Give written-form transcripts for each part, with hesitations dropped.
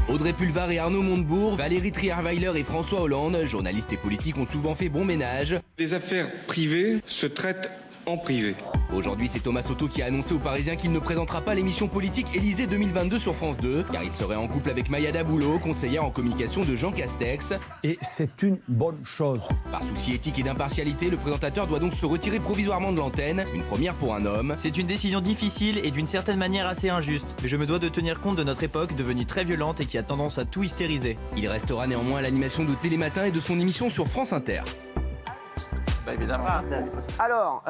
Audrey Pulvar et Arnaud Montebourg, Valérie Trierweiler et François Hollande, journalistes et politiques ont souvent fait bon ménage. Les affaires privées se traitent en privé. Aujourd'hui, c'est Thomas Soto qui a annoncé aux Parisiens qu'il ne présentera pas l'émission politique Élysée 2022 sur France 2, car il serait en couple avec Maya Daboulot, conseillère en communication de Jean Castex. Et c'est une bonne chose. Par souci éthique et d'impartialité, le présentateur doit donc se retirer provisoirement de l'antenne, une première pour un homme. C'est une décision difficile et d'une certaine manière assez injuste, mais je me dois de tenir compte de notre époque devenue très violente et qui a tendance à tout hystériser. Il restera néanmoins à l'animation de Télématin et de son émission sur France Inter. Évidemment. Alors,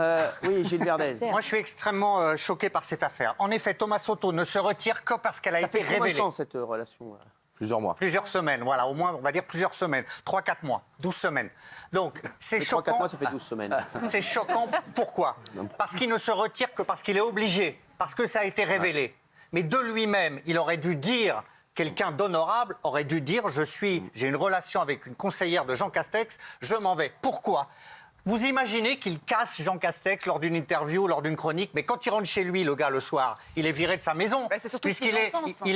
oui, Gilles Verdez. Moi, je suis extrêmement choqué par cette affaire. En effet, Thomas Soto ne se retire que parce qu'elle a été révélée. Ça fait combien de temps, cette relation Plusieurs mois. Plusieurs semaines, voilà, au moins, on va dire plusieurs semaines. 3-4 mois, 12 semaines. Donc, c'est choquant. 3-4 mois, ça fait 12 semaines. C'est choquant, pourquoi ? Parce qu'il ne se retire que parce qu'il est obligé, parce que ça a été révélé. Mais de lui-même, il aurait dû dire... Quelqu'un d'honorable aurait dû dire « j'ai une relation avec une conseillère de Jean Castex, je m'en vais ». Pourquoi ? Vous imaginez qu'il casse Jean Castex lors d'une interview, lors d'une chronique, mais quand il rentre chez lui, le gars, le soir, il est viré de sa maison, puisqu'il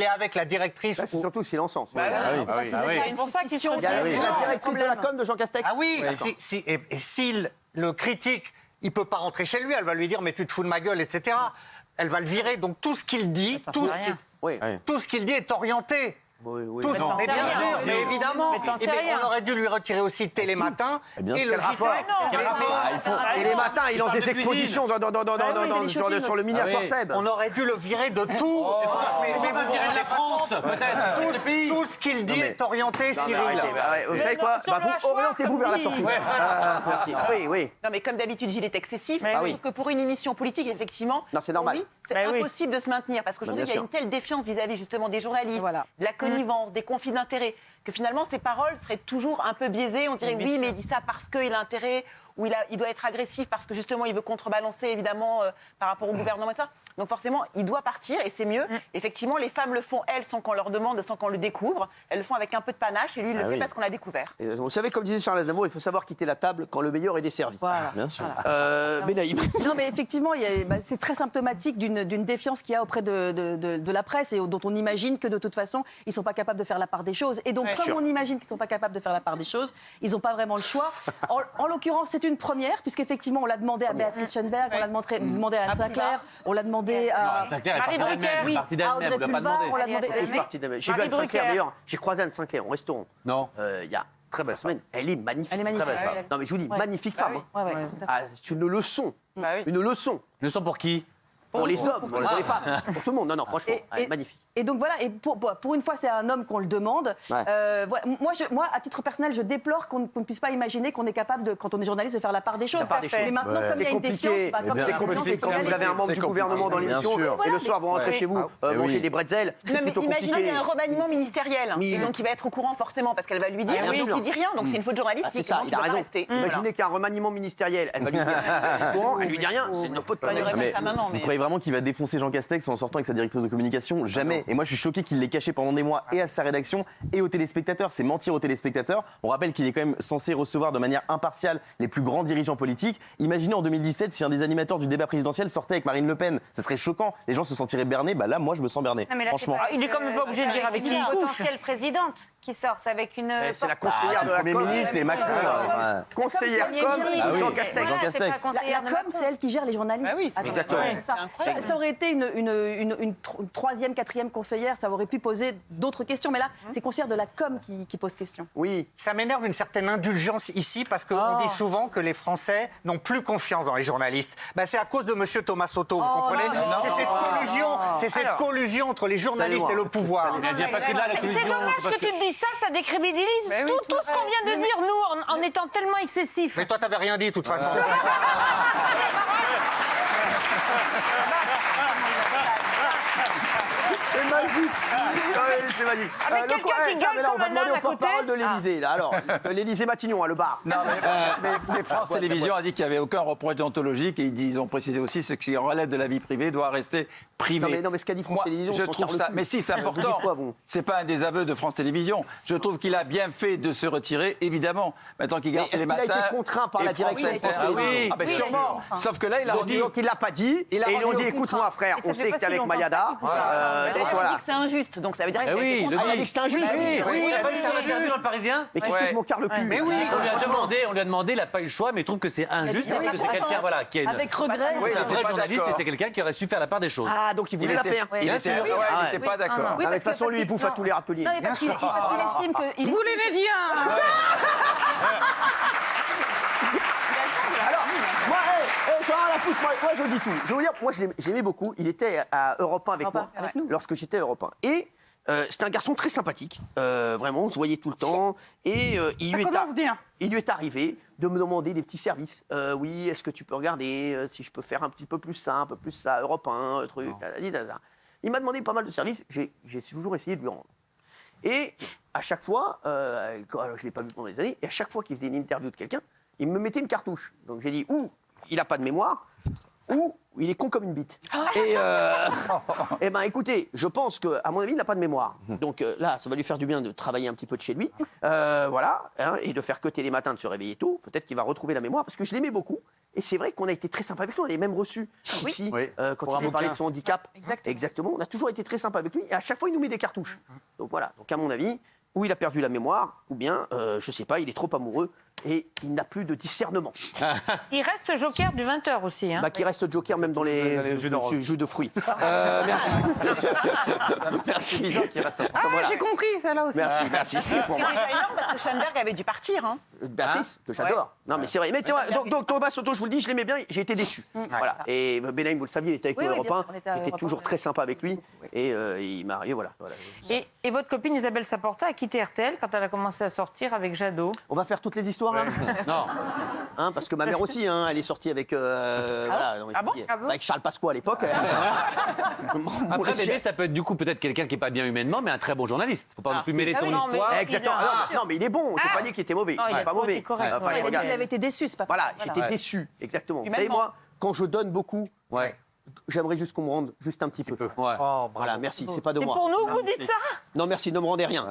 est avec la directrice. C'est surtout s'il en sens. C'est pour ça qu'il faut... Il y a la directrice de la com de Jean Castex. Ah oui, et s'il le critique, il ne peut pas rentrer chez lui, elle va lui dire « mais tu te fous de ma gueule », etc. Elle va le virer, donc tout ce qu'il dit, tout ce qu'il dit est orienté. Oui. Mais bien sûr, mais évidemment. On aurait dû lui retirer aussi Télématin et le JT. Télématin, il lance des expositions sur le mini Forseb. On aurait dû le virer de tout. Mais vous virez de la France, peut-être. Tout ce qu'il dit est orienté, Cyril. Vous savez quoi ? Orientez-vous vers la sortie. Merci. Oui. Non, mais comme d'habitude, Gilles est excessif. Ah oui. Sauf que pour une émission politique, effectivement, non, c'est normal. Lui, c'est impossible de se maintenir. Parce qu'aujourd'hui, il y a une telle défiance vis-à-vis justement des journalistes, de la connivence, des conflits d'intérêts, que finalement, ses paroles seraient toujours un peu biaisées. On dirait oui, mais il dit ça parce qu'il a intérêt, ou il doit être agressif parce que justement, il veut contrebalancer, évidemment, par rapport au gouvernement et ça. Donc forcément, il doit partir et c'est mieux. Effectivement, les femmes le font, elles, sans qu'on leur demande, sans qu'on le découvre. Elles le font avec un peu de panache et lui, il le fait parce qu'on l'a découvert. Et vous savez, comme disait Charles Aznavour, il faut savoir quitter la table quand le meilleur est desservi. Voilà. Bien sûr. Benaïm. Non, mais effectivement, c'est très symptomatique d'une défiance qu'il y a auprès de la presse et dont on imagine que de toute façon, ils ne sont pas capables de faire la part des choses. Et donc, comme on imagine qu'ils ne sont pas capables de faire la part des choses, ils n'ont pas vraiment le choix. En l'occurrence, c'est une première, puisqu'effectivement, on l'a demandé à Béatrice Schoenberg, on l'a demandé à Anne Sinclair, on l'a demandé à... Marie Drucker. à Audrey Pulvar, on l'a demandé... J'ai vu Anne Sinclair, d'ailleurs, j'ai croisé Anne Sinclair au restaurant. Non. Il y a très belle semaine. Elle est magnifique. Elle est magnifique. Très belle femme. Non, mais je vous dis, magnifique femme. C'est une leçon. Une leçon. Une leçon pour qui ? Pour les hommes, pour les femmes, pour tout le monde. Non, franchement, magnifique. Et donc voilà, et pour une fois, c'est à un homme qu'on le demande. Voilà. Moi, à titre personnel, je déplore qu'on ne puisse pas imaginer qu'on est capable, quand on est journaliste, de faire la part des choses. Mais maintenant, comme il y a une défiance, c'est compliqué quand vous avez un membre du gouvernement dans l'émission et le soir, vous rentrez chez vous, manger des bretzels, c'est plutôt compliqué. Imaginez, il y a un remaniement ministériel. Et donc, il va être au courant forcément parce qu'elle va lui dire. Et donc, il dit rien. Donc, c'est une faute journaliste qui ne doit pas rester. Imaginez qu'il y a un remaniement ministériel. Elle va lui dire elle lui dit rien, c'est une faute journaliste. Vous croyez vraiment qu'il va défoncer Jean Castex en sortant avec sa directrice de communication ? Jamais. Et moi, je suis choqué qu'il l'ait caché pendant des mois et à sa rédaction et aux téléspectateurs. C'est mentir aux téléspectateurs. On rappelle qu'il est quand même censé recevoir de manière impartiale les plus grands dirigeants politiques. Imaginez en 2017 si un des animateurs du débat présidentiel sortait avec Marine Le Pen. Ça serait choquant. Les gens se sentiraient bernés. Là, moi, je me sens berné. Franchement. Il est quand même pas obligé de dire avec qui il couche. Potentielle présidente qui sort, c'est avec une... C'est la conseillère de la Premier ministre, c'est Macron. Conseillère com, Jean Castex. La com, c'est elle qui gère les journalistes. Exactement. Ça aurait été une troisième, quatrième conseillère, ça aurait pu poser d'autres questions. Mais là, c'est conseillère de la com qui pose question. Oui. Ça m'énerve une certaine indulgence ici parce qu'on dit souvent que les Français n'ont plus confiance dans les journalistes. C'est à cause de M. Thomas Soto, vous comprenez ? C'est cette collusion entre les journalistes et le pouvoir. Il n'y a pas que là la collusion. C'est dommage que tu te dises ça décrédibilise tout ce qu'on vient de dire, nous, en étant tellement excessifs. Mais toi, t'avais rien dit, de toute façon. C'est magique. C'est magique. On va demander au porte-parole de l'Élysée. Alors, l'Élysée Matignon, le bar. Non, mais France Télévisions a dit qu'il n'y avait aucun reproche déontologique et ils ont précisé aussi ce qui relève de la vie privée doit rester privé. Non, mais ce qu'a dit France Télévisions, je trouve ça. Mais si, c'est important. C'est pas un désaveu de France Télévisions. Je trouve qu'il a bien fait de se retirer, évidemment. Maintenant qu'il garde les matins. Est-ce qu'il a été contraint par la direction de France Télévisions ? Oui, sûrement. Sauf que là, il a dit. Donc il l'a pas dit. Et ils lui ont dit, écoute-moi, frère, on sait que t'es avec Mayada. voilà. dit que c'est injuste, donc ça veut dire qu'il a oui, été il contre. Ah, il a dit que c'était injuste. Oui, il a pas c'est injuste dans le Parisien. Mais qu'est-ce que je m'en carre le cul? Mais oui, On lui a demandé, il n'a pas eu le choix, mais il trouve que c'est injuste Il a dit parce que c'est qu'il quelqu'un, voilà, qui est Avec regret. oui, un il était vrai pas journaliste et d'accord. c'est quelqu'un qui aurait su faire la part des choses. Ah, donc il voulait la faire. Il Bien était sûr. il était pas d'accord. Oui, De parce toute façon, lui, il bouffe à tous les râteliers. Non, mais parce qu'il estime que. Vous les médias. Alors, moi, j'en ai la foutre, moi, je dis tout. Je vais vous dire, moi, je l'aimais beaucoup. Il était à Europe 1 avec moi, lorsque j'étais à Europe 1. Et c'était un garçon très sympathique. Vraiment, on se voyait tout le temps. Et il lui est arrivé de me demander des petits services. Oui, est-ce que tu peux regarder si je peux faire un petit peu plus ça, Europe 1, truc. Il m'a demandé pas mal de services. J'ai toujours essayé de lui rendre. Et à chaque fois, je ne l'ai pas vu pendant des années, et à chaque fois qu'il faisait une interview de quelqu'un, il me mettait une cartouche. Donc j'ai dit, ou il n'a pas de mémoire, ou il est con comme une bite. Et ben écoutez, je pense qu'à mon avis, il n'a pas de mémoire. Donc là, ça va lui faire du bien de travailler un petit peu de chez lui, voilà, hein, et de faire côté les matins, de se réveiller tôt. Peut-être qu'il va retrouver la mémoire, parce que je l'aimais beaucoup. Et c'est vrai qu'on a été très sympa avec lui. On l'avait même reçu ici, quand il avait parlé de son handicap. Exactement. On a toujours été très sympa avec lui. Et à chaque fois, il nous met des cartouches. Donc voilà. Donc à mon avis, ou il a perdu la mémoire, ou bien, je sais pas, il est trop amoureux et il n'a plus de discernement. Il reste joker du 20h aussi. Hein. Bah, qui reste joker même dans les jus de fruits. Merci. C'est bizarre qu'il reste. Voilà. J'ai compris, ça là aussi. Merci. C'est pour C'est moi. déjà énorme parce que Schoenberg avait dû partir. Hein. Béatrice, que j'adore. Non, mais c'est vrai. Mais tu vois, donc Thomas Soto, je vous le dis, je l'aimais bien, j'ai été déçu. Voilà. Et Benaïm, vous le saviez, il était avec nous Europe 1. Il était toujours très sympa avec lui. Et il m'a arrivé, voilà. Et votre copine Isabelle Saporta a quitté RTL quand elle a commencé à sortir avec Jadot. On va faire toutes les histoires, là. Non. Hein, parce que ma mère aussi, hein, elle est sortie avec, voilà, avec Charles Pasqua à l'époque. Après, bébé, ça peut être du coup peut-être quelqu'un qui est pas bien humainement, mais un très bon journaliste. Faut pas non plus mêler ton histoire. Exactement. Non, mais il est bon. J'ai pas dit qu'il était mauvais. Il est pas mauvais. Il avait été déçu, c'est pas. Voilà, j'étais déçu. Exactement. Vous savez, moi, quand je donne beaucoup, j'aimerais juste qu'on me rende juste un petit peu. Ouais. Voilà, merci. C'est pas de moi. C'est pour nous que vous dites ça? Non, merci. Ne me rendez rien.